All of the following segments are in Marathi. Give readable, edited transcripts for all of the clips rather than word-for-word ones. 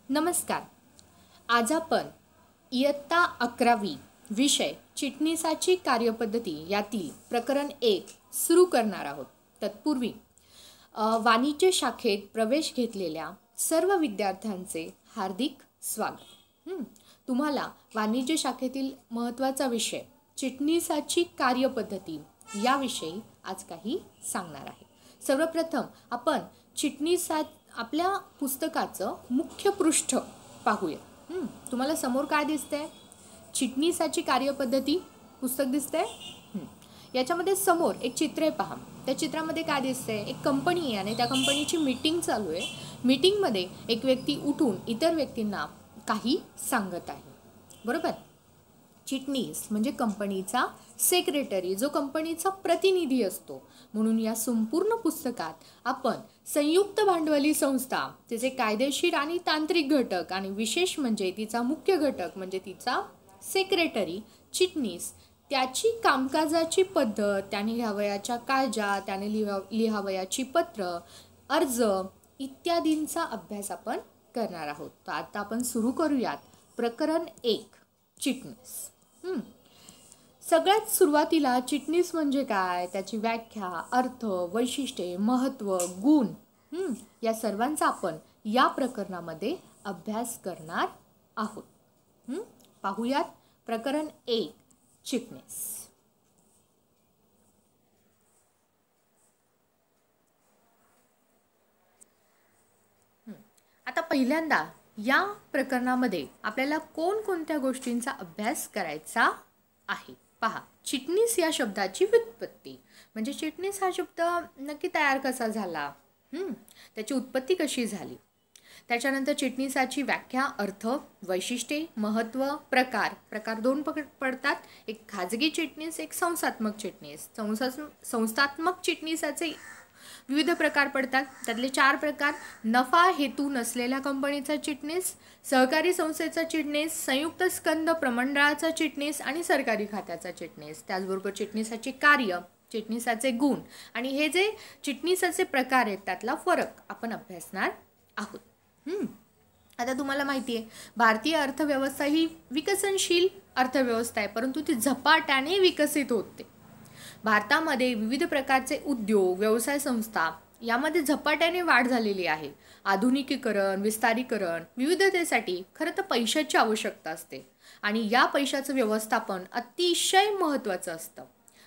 नमस्कार. आज आपण इयत्ता 11वी विषय चिटणीसाची कार्यपद्धती यातील प्रकरण 1 सुरू करणार आहोत. तत्पूर्वी वाणिज्य शाखेत प्रवेश घेतलेल्या सर्व विद्यार्थ्यांचे हार्दिक स्वागत. तुम्हाला वाणिज्य शाखेतील महत्त्वाचा विषय चिटणीसाची कार्यपद्धती याविषयी आज काही सांगणार आहे. सर्वप्रथम आपण चिटणीसा आपल्या पुस्तकाचं मुख्य पृष्ठ पाहूया. तुम्हाला समोर काय दिसतंय? चिटणीसाची कार्यपद्धती पुस्तक दिसतंय. याच्यामध्ये समोर एक चित्र आहे पहा. त्या चित्रामध्ये काय दिसतंय? एक कंपनी आहे आणि त्या कंपनीची मीटिंग चालू आहे. मीटिंगमध्ये एक व्यक्ती उठून इतर व्यक्तींना काही सांगत आहे, बरोबर. चिटणीस म्हणजे कंपनीचा सेक्रेटरी, जो कंपनीचा प्रतिनिधी असतो. म्हणून या संपूर्ण पुस्तकात आपण संयुक्त भांडवली संस्था, तिचे कायदेशीर आणि तांत्रिक घटक आणि विशेष म्हणजे तिचा मुख्य घटक म्हणजे तिचा सेक्रेटरी चिटणीस, त्याची कामकाजाची पद्धत, त्याने लिहावयाच्या काळजा, त्याने लिहावयाची पत्र, अर्ज इत्यादींचा अभ्यास आपण करणार आहोत. तर आता आपण सुरू करूयात प्रकरण 1 चिटणीस. सगळ्यात सुरुवातीला चिटणीस म्हणजे काय, त्याची व्याख्या, अर्थ, वैशिष्ट्ये, महत्त्व, गुण या सर्वांचा आपण या प्रकरणामध्ये अभ्यास करणार आहोत. पाहूयात प्रकरण 1 चिटणीस. आता पहिल्यांदा या प्रकरणामध्ये आपल्याला कोणकोणत्या गोष्टींचा अभ्यास करायचा आहे. पहा, चिटणीस या शब्दाची व्युत्पत्ती म्हणजे चिटणीस हा शब्द नक्की तयार कसा झाला, त्याची उत्पत्ती कशी झाली. त्याच्यानंतर चिटणीसाची व्याख्या, अर्थ, वैशिष्ट्ये, महत्त्व, प्रकार 2 पडतात. एक खाजगी चिटणीस, एक संस्थात्मक चिटणीस. संस्थात्मक चिटणीसाचे विविध प्रकार पडतात. त्यातले 4 प्रकार: नफा हेतू नसलेल्या कंपनीचा चिटणीस, सहकारी संस्थेचा चिटणीस, संयुक्त स्कंद प्रमंडळाचा चिटणीस आणि सरकारी खात्याचा चिटणीस. त्याचबरोबर चिटणीसाचे कार्य, चिटणीसाचे गुण आणि हे जे चिटणीसाचे प्रकार आहेत त्यातला फरक आपण अभ्यासणार आहोत. आता तुम्हाला माहिती आहे, भारतीय अर्थव्यवस्था ही विकसनशील अर्थव्यवस्था आहे, परंतु ती झपाट्याने विकसित होते. भारतामध्ये विविध प्रकारचे उद्योग, व्यवसाय संस्था यामध्ये झपाट्याने वाढ झालेली आहे. आधुनिकीकरण, विस्तारीकरण, विविधतेसाठी खरं तर पैशाची आवश्यकता असते आणि या पैशाचं व्यवस्थापन अतिशय महत्त्वाचं असतं.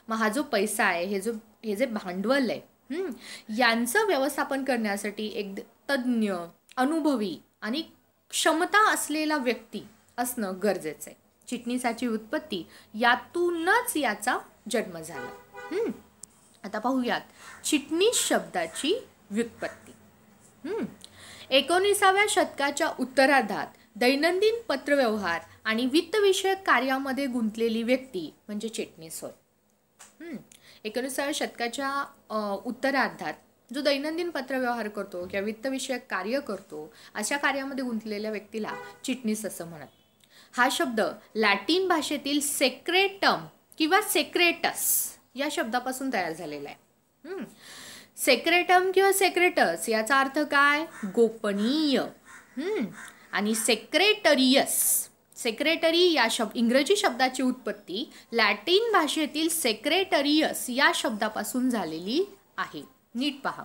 मग हा जो पैसा आहे, हे जे भांडवल आहे, यांचं व्यवस्थापन करण्यासाठी एक तज्ज्ञ, अनुभवी आणि क्षमता असलेला व्यक्ती असणं गरजेचं आहे. चिटणीसाची उत्पत्ती यातूनच याचा जन्म झाला. आता पाहूयात चिटणीस शब्दाची व्युत्पत्ती. 19व्या शतकाच्या उत्तरार्धात दैनंदिन पत्रव्यवहार आणि वित्तविषयक कार्यामध्ये गुंतलेली व्यक्ती म्हणजे चिटणीस होय. 19व्या शतकाच्या उत्तरार्धात जो दैनंदिन पत्रव्यवहार करतो किंवा वित्तविषयक कार्य करतो, अशा कार्यामध्ये गुंतलेल्या व्यक्तीला चिटणीस असं म्हणतात. हा शब्द लॅटिन भाषेतील सेक्रेटम किंवा सेक्रेटस या शब्दापासून तयार झालेला आहे. सेक्रेटम किंवा सेक्रेटस याचा अर्थ काय? गोपनीय. आणि सेक्रेटरी या इंग्रजी शब्दाची उत्पत्ती लॅटिन भाषेतील सेक्रेटरियस या शब्दापासून झालेली आहे. नीट पहा,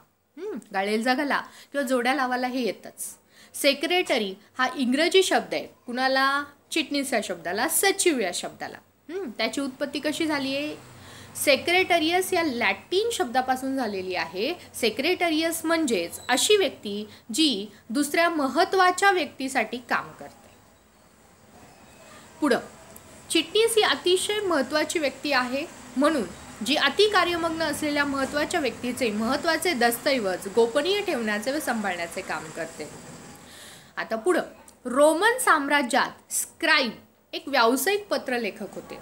गाळेल जागाला किंवा जोड्या लावायला हे येतच. सेक्रेटरी हा इंग्रजी शब्द आहे. कुणाला? चिटणीस या शब्दाला, सचिव या शब्दाला. त्याची उत्पत्ती कशी झाली आहे? सेक्रेटरियस या लॅटिन शब्दापासून झालेली आहे. सेक्रेटरियस म्हणजेच अशी व्यक्ती जी दुसऱ्या महत्त्वाच्या व्यक्तीसाठी काम करते. पुढं, चिटणीस ही अतिशय महत्त्वाची व्यक्ती आहे, म्हणून जी अति कार्यमग्न असलेल्या महत्त्वाच्या व्यक्तीचे महत्त्वाचे दस्तऐवज गोपनीय ठेवण्याचे व सांभाळण्याचे काम करते. आता पुढं, रोमन साम्राज्यात स्क्राइब एक व्यावसायिक पत्रलेखक होते.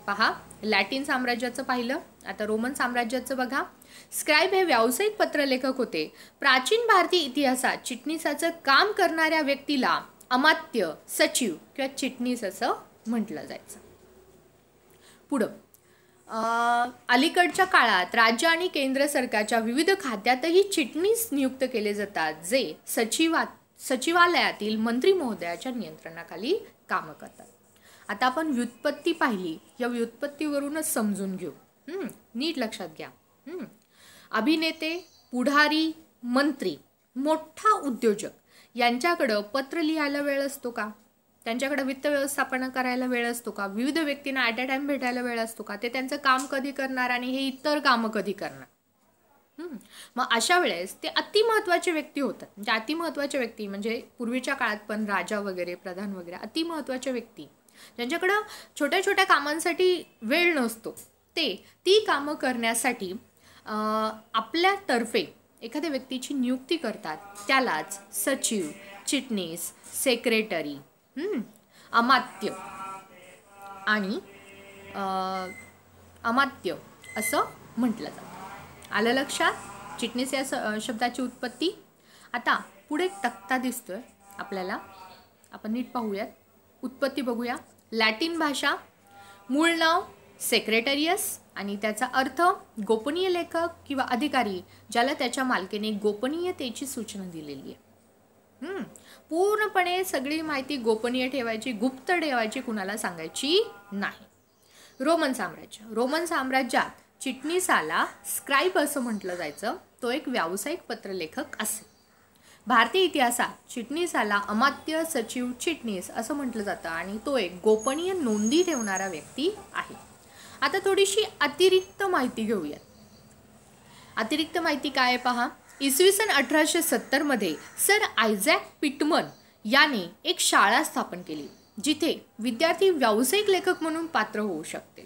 पहा, लॅटिन साम्राज्याचं पाहिलं, आता रोमन साम्राज्याचं बघा. स्क्राइब हे व्यावसायिक पत्रलेखक होते. प्राचीन भारतीय इतिहासात चिटणीसाचं काम करणाऱ्या व्यक्तीला अमात्य, सचिव किंवा चिटणीस असं म्हटलं जायचं. पुढं, अलीकडच्या काळात राज्य आणि केंद्र सरकारच्या विविध खात्यातही चिटणीस नियुक्त केले जातात, जे सचिवालयातील मंत्री महोदयाच्या नियंत्रणाखाली कामं करतात. आता आपण व्युत्पत्ती पाहिली, या व्युत्पत्तीवरूनच समजून घेऊ. नीट लक्षात घ्या. अभिनेते, पुढारी, मंत्री, मोठा उद्योजक यांच्याकडं पत्र लिहायला वेळ असतो का? त्यांच्याकडे वित्त व्यवस्थापन करायला वेळ असतो का? विविध व्यक्तींना ॲट अ टाइम भेटायला वेळ असतो का? ते त्यांचं काम कधी करणार आणि हे इतर कामं कधी करणार? मग अशा वेळेस ते अतिमहत्त्वाचे व्यक्ती होतात. म्हणजे अतिमहत्त्वाचे व्यक्ती म्हणजे पूर्वीच्या काळात पण राजा वगैरे, प्रधान वगैरे अतिमहत्त्वाचे व्यक्ती ज्यांच्याकडं छोट्या छोट्या कामांसाठी वेळ नसतो, ते ती कामं करण्यासाठी आपल्यातर्फे एखाद्या व्यक्तीची नियुक्ती करतात. त्यालाच सचिव, चिटणीस, सेक्रेटरी, अमात्य आणि अमात्य असं म्हटलं जातं. आलं लक्षात चिटणीस या शब्दाची उत्पत्ती. आता पुढे तक्ता दिसतोय आपल्याला, आपण नीट पाहूयात. उत्पत्ती बघूया. लॅटिन भाषा, मूळ नाव सेक्रेटरियस आणि त्याचा अर्थ गोपनीय लेखक किंवा अधिकारी ज्याला त्याच्या मालकीने गोपनीयतेची सूचना दिलेली आहे. पूर्णपणे सगळी माहिती गोपनीय ठेवायची, गुप्त ठेवायची, कुणाला सांगायची नाही. रोमन साम्राज्यात चिटणीसाला स्क्राइब असं म्हटलं जायचं. तो एक व्यावसायिक पत्रलेखक असे. भारतीय इतिहासात चिटणीसाला अमात्य, सचिव, चिटणीस असं म्हटलं जातं आणि तो एक गोपनीय नोंदी ठेवणारा व्यक्ती आहे. आता थोडीशी अतिरिक्त माहिती घेऊयात. अतिरिक्त माहिती काय आहे पहा. इसवी सन 1870 मध्ये सर आयझॅक पिटमन याने एक शाळा स्थापन केली जिथे विद्यार्थी व्यावसायिक लेखक म्हणून पात्र होऊ शकते.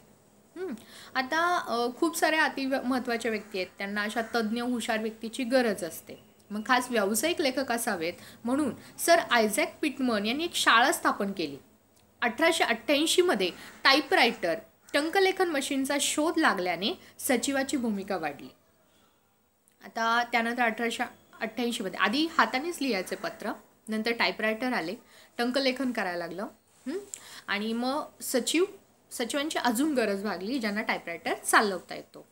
आता खूप साऱ्या महत्त्वाच्या व्यक्ती आहेत, त्यांना अशा तज्ज्ञ हुशार व्यक्तीची गरज असते. मग खास व्यावसायिक लेखक असावेत म्हणून सर आयझॅक पिटमन यांनी एक शाळा स्थापन केली. 1888 मध्ये टाईपरायटर, टंकलेखन मशीनचा शोध लागल्याने सचिवाची भूमिका वाढली. आता त्यानंतर 1888 मध्ये आधी हातानेच लिहायचे पत्र, नंतर टाईपरायटर आले, टंकलेखन करायला लागलं आणि मग सचिवांची अजून गरज भागली ज्यांना टाईपरायटर चालवता येतो.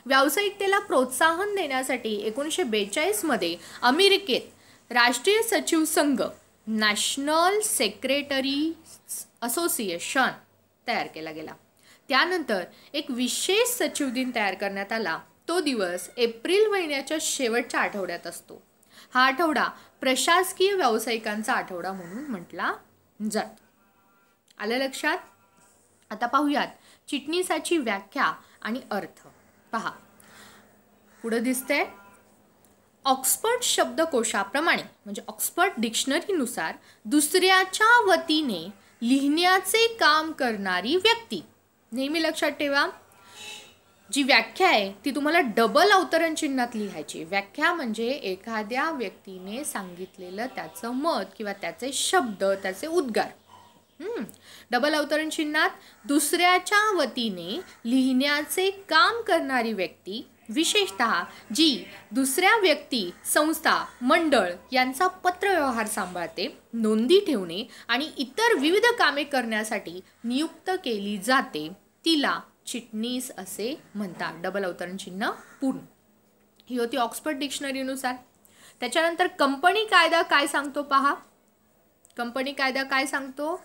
व्यावसायिकतेला प्रोत्साहन देण्यासाठी 1942 मध्ये अमेरिकेत राष्ट्रीय सचिव संघ, नॅशनल सेक्रेटरी असोसिएशन तयार केला गेला. त्यानंतर एक विशेष सचिव दिन तयार करण्यात आला. तो दिवस एप्रिल महिन्याच्या शेवटच्या आठवड्यात असतो. हा आठवडा प्रशासकीय व्यावसायिकांचा आठवडा म्हणून म्हटला जातो. आलं लक्षात. आता पाहूयात चिटणीसाची व्याख्या आणि अर्थ. पहा पुढे दिसतंय. ऑक्सफर्ड शब्दकोशाप्रमाणे म्हणजे ऑक्सफर्ड डिक्शनरीनुसार दुसऱ्याच्या वतीने लिहिण्याचे काम करणारी व्यक्ती. नेहमी लक्षात ठेवा, जी व्याख्या आहे ती तुम्हाला डबल अवतरण चिन्हात लिहायची. व्याख्या म्हणजे एखाद्या व्यक्तीने सांगितलेलं त्याचं मत किंवा त्याचे शब्द, त्याचे उद्गार. डबल अवतरण चिन्हात दुसऱ्याच्या वतीने लिहिण्याचे काम करणारी व्यक्ती, विशेषतः जी दुसऱ्या व्यक्ती, संस्था, मंडळ यांचा पत्रव्यवहार सांभाळते, नोंदी ठेवणे आणि इतर विविध कामे करण्यासाठी नियुक्त केली जाते, तिला चिटणीस असे म्हणतात. डबल अवतरण चिन्ह पूर्ण. ही होती ऑक्सफर्ड डिक्शनरीनुसार. त्याच्यानंतर कंपनी कायदा काय सांगतो पहा. कंपनी कायदा काय सांगतो.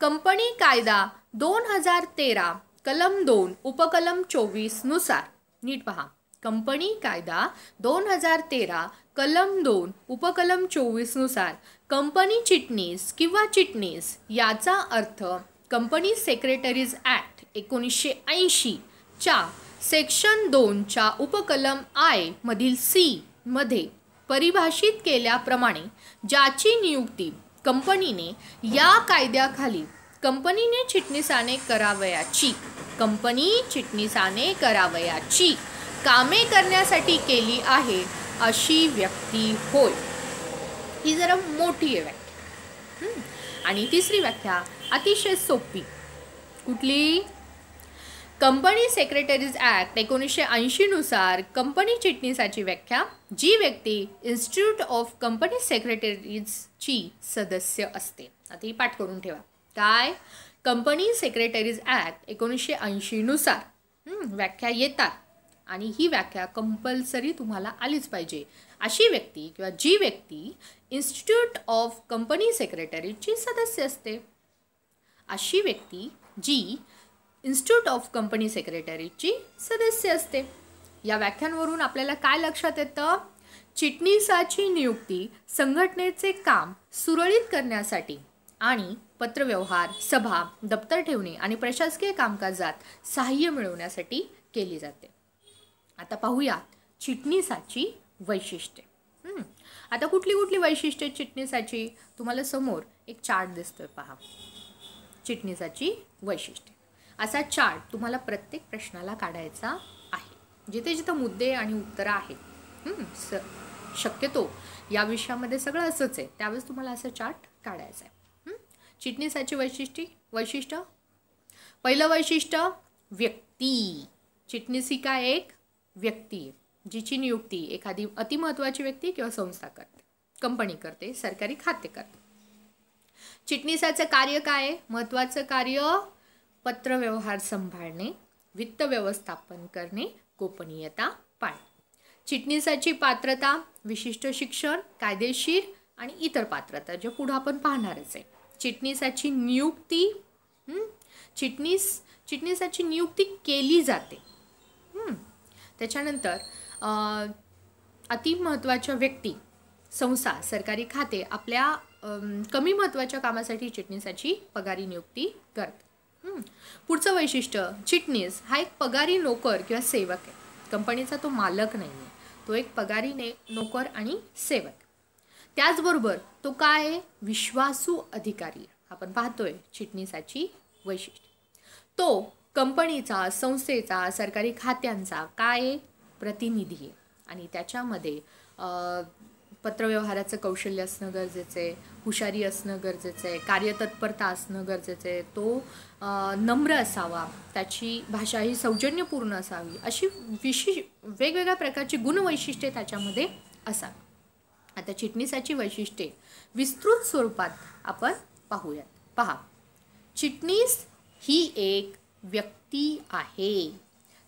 कंपनी कायदा 2013 कलम 2 उपकलम 24 नुसार, नीट पहा, कंपनी कायदा 2013 कलम 2 उपकलम 24 नुसार कंपनी चिटणीस किंवा चिटणीस याचा अर्थ कंपनी सेक्रेटरीज ॲक्ट 1980 च्या सेक्शन 2 च्या उपकलम I मधील C मध्ये परिभाषित केल्याप्रमाणे ज्याची नियुक्ती कंपनीने या कायद्याखाली कंपनी चिटणीसाने करावयाची कामे करण्यासाठी केली आहे अशी व्यक्ती होय. ही जरा मोठी आहे व्याख्या. आणि तिसरी व्याख्या अतिशय सोपी. कुठली. कंपनी सेक्रेटरीज ॲक्ट 1980 नुसार कंपनी चिटणीसाची व्याख्या, जी व्यक्ती इन्स्टिट्यूट ऑफ कंपनी सेक्रेटरीजची सदस्य असते. आता ही पाठ करून ठेवा. काय. कंपनी सेक्रेटरीज ॲक्ट 1980 नुसार व्याख्या येतात आणि ही व्याख्या कंपल्सरी तुम्हाला आलीच पाहिजे. अशी व्यक्ती किंवा जी व्यक्ती इन्स्टिट्यूट ऑफ कंपनी सेक्रेटरीची सदस्य असते. अशी व्यक्ती जी इन्स्टिट्यूट ऑफ कंपनी सेक्रेटरीची सदस्य असते. या व्याख्यांवरून आपल्याला काय लक्षात येतं? चिटणीसाची नियुक्ती संघटनेचे काम सुरळीत करण्यासाठी आणि पत्रव्यवहार, सभा, दप्तर ठेवणे आणि प्रशासकीय कामकाजात सहाय्य मिळवण्यासाठी केली जाते. आता पाहूया चिटणीसाची वैशिष्ट्ये. आता कुठली कुठली वैशिष्ट्ये चिटणीसाची? तुम्हाला समोर एक चार्ट दिसतोय पहा. चिटणीसाची वैशिष्ट्ये असा चार्ट तुम्हाला प्रत्येक प्रश्नाला काढायचा आहे. जिथे जिथे मुद्दे आणि उत्तरं आहेत, शक्यतो या विषयामध्ये सगळं असंच आहे, त्यावेळेस तुम्हाला असं चार्ट काढायचं आहे. चिटणीसाची वैशिष्ट्य. पहिलं वैशिष्ट्य व्यक्ती. चिटणीस ही काय एक व्यक्ती आहे, जिची नियुक्ती एखादी अतिमहत्वाची व्यक्ती किंवा संस्था करते, कंपनी करते, सरकारी खाते करते. चिटणीसाचं कार्य काय आहे? महत्त्वाचं कार्य पत्रव्यवहार सांभाळणे, वित्त व्यवस्थापन करणे, गोपनीयता पाळणे. चिटणीसाची पात्रता विशिष्ट शिक्षण, कायदेशीर आणि इतर पात्रता, जे पुढे आपण पाहणारच आहे. चिटणीसाची नियुक्ती. चिटणीसाची नियुक्ती केली जाते. त्याच्यानंतर अतिमहत्त्वाच्या व्यक्ती, संस्था, सरकारी खाते आपल्या कमी महत्त्वाच्या कामासाठी चिटणीसाची पगारी नियुक्ती करते. पुढचं वैशिष्ट्य, चिटणीस हा एक पगारी नोकर किंवा सेवक आहे. कंपनीचा तो मालक नाही आहे, तो एक पगारी नोकर आणि सेवक. त्याचबरोबर तो काय आहे? विश्वासू अधिकारी. आपण पाहतोय चिटणीसाची वैशिष्ट्य. तो कंपनीचा, संस्थेचा, सरकारी खात्यांचा काय प्रतिनिधी आहे आणि त्याच्यामध्ये पत्रव्यवहाराचं कौशल्य असणं गरजेचं आहे, हुशारी असणं गरजेचं आहे, कार्यतत्परता असणं गरजेचं आहे, तो नम्र असावा, त्याची भाषा ही सौजन्यपूर्ण असावी, अशी वेगवेगळ्या प्रकारची गुणवैशिष्ट्ये त्याच्यामध्ये असावी. आता चिटणीसाची वैशिष्ट्ये विस्तृत स्वरूपात आपण पाहूयात. पहा, चिटणीस ही एक व्यक्ती आहे.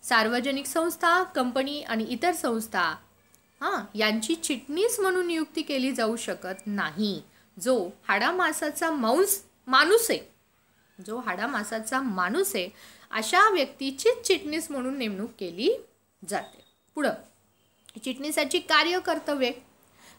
सार्वजनिक संस्था, कंपनी आणि इतर संस्था यांची चिटणीस म्हणून नियुक्ती केली जाऊ शकत नाही. जो हाडामासाचा माणूस आहे, अशा व्यक्तीचीच चिटणीस म्हणून नेमणूक केली जाते. पुढं चिटणीसाची कार्यकर्तव्ये.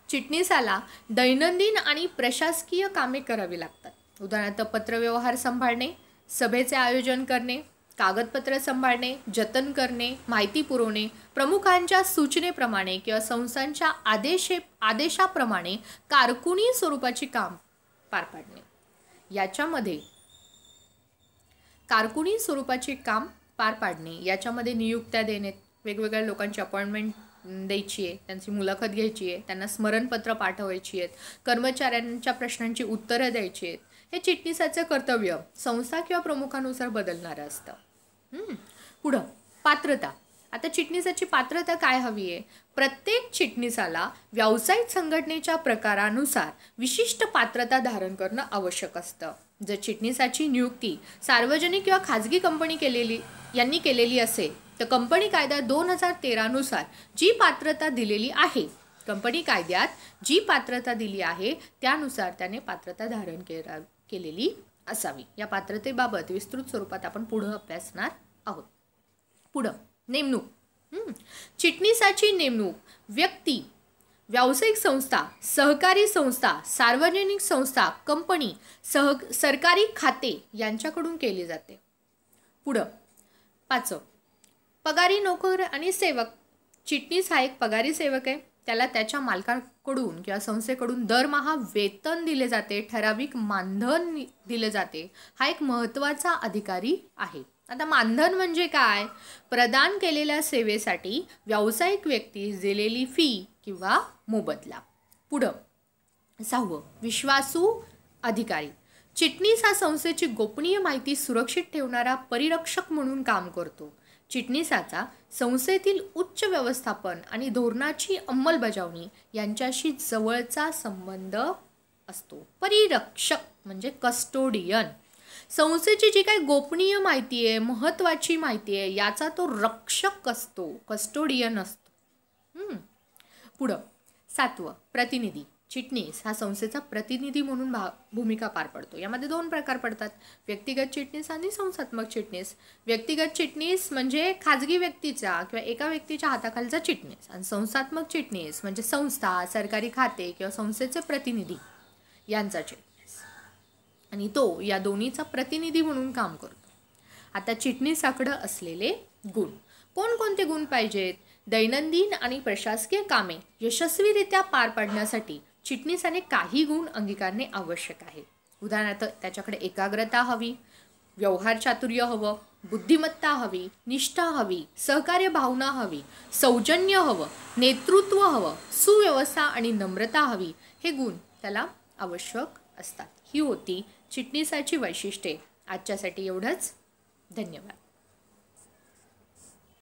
चिटणीसाला दैनंदिन आणि प्रशासकीय कामे करावी लागतात. उदाहरणार्थ पत्रव्यवहार सांभाळणे, सभेचे आयोजन करणे, कागदपत्र सांभाळणे, जतन करणे, माहिती पुरवणे, प्रमुखांच्या सूचनेप्रमाणे किंवा संस्थांच्या आदेशाप्रमाणे कारकुनी स्वरूपाची काम पार पाडणे. याच्यामध्ये कारकुनी स्वरूपाचे काम पार पाडणे, याच्यामध्ये नियुक्त्या देणे, वेगवेगळ्या लोकांची अपॉइंटमेंट द्यायची आहे, त्यांची मुलाखत घ्यायची आहे, त्यांना स्मरणपत्र पाठवायची आहेत, कर्मचाऱ्यांच्या प्रश्नांची उत्तरं द्यायची आहेत. हे चिटणीसाचं कर्तव्य संस्था किंवा प्रमुखानुसार बदलणारं असतं. पुढं पात्रता. आता चिटणीसाची पात्रता काय हवी आहे? प्रत्येक चिटणीसाला व्यावसायिक संघटनेच्या प्रकारानुसार विशिष्ट पात्रता धारण करणं आवश्यक असतं. जर चिटणीसाची नियुक्ती सार्वजनिक किंवा खाजगी कंपनी यांनी केलेली असेल तर कंपनी कायदा 2013 नुसार जी पात्रता दिलेली आहे, कंपनी कायद्यात जी पात्रता दिली आहे त्यानुसार त्याने पात्रता धारण केलेली असावी. या पात्रतेबाबत विस्तृत स्वरूपात आपण पुढं अभ्यासणार आहोत. पुढं नेमणूक. चिटणीसाची नेमणूक व्यक्ती, व्यावसायिक संस्था, सहकारी संस्था, सार्वजनिक संस्था, कंपनी, सरकारी खाते यांच्याकडून केली जाते. पुढं 5. पगारी नोकर आणि सेवक. चिटणीस हा एक पगारी सेवक आहे. त्याला त्याच्या मालकाकडून किंवा संस्थेकडून दरमहा वेतन दिले जाते, ठराविक मानधन दिले जाते. हा एक महत्त्वाचा अधिकारी आहे. आता मानधन म्हणजे काय? प्रदान केलेल्या सेवेसाठी व्यावसायिक व्यक्तीस दिलेली फी किंवा मोबदला. पुढं 6. विश्वासू अधिकारी. चिटणीस हा संस्थेची गोपनीय माहिती सुरक्षित ठेवणारा परिरक्षक म्हणून काम करतो. चिटणीसाचा संस्थेतील उच्च व्यवस्थापन आणि धोरणाची अंमलबजावणी यांच्याशी जवळचा संबंध असतो. परिरक्षक म्हणजे कस्टोडियन. संस्थेची जी काही गोपनीय माहिती आहे, महत्त्वाची माहिती आहे, याचा तो रक्षक असतो, कस्टोडियन असतो. पुढं 7. प्रतिनिधी. चिटणीस हा संस्थेचा प्रतिनिधी म्हणून भूमिका पार पडतो. यामध्ये 2 प्रकार पडतात, व्यक्तिगत चिटणीस आणि संस्थात्मक चिटणीस. व्यक्तिगत चिटणीस म्हणजे खाजगी व्यक्तीचा किंवा एका व्यक्तीच्या हाताखालचा चिटणीस, आणि संस्थात्मक चिटणीस म्हणजे संस्था, सरकारी खाते किंवा संस्थेचे प्रतिनिधी यांचा चिटणीस, आणि तो या दोन्हीचा प्रतिनिधी म्हणून काम करतो. आता चिटणीसाकडे असलेले गुण. कोणकोणते गुण पाहिजेत? दैनंदिन आणि प्रशासकीय कामे यशस्वीरित्या पार पाडण्यासाठी चिटणीसाने काही गुण अंगीकारणे आवश्यक आहे. उदाहरणार्थ, त्याच्याकडे एकाग्रता हवी, व्यवहार चातुर्य हवं, बुद्धिमत्ता हवी, निष्ठा हवी, सहकार्य भावना हवी, सौजन्य हवं, नेतृत्व हवं, सुव्यवस्था आणि नम्रता हवी. हे गुण त्याला आवश्यक असतात. ही होती चिटणीसाची वैशिष्ट्ये. आजच्यासाठी एवढंच. धन्यवाद.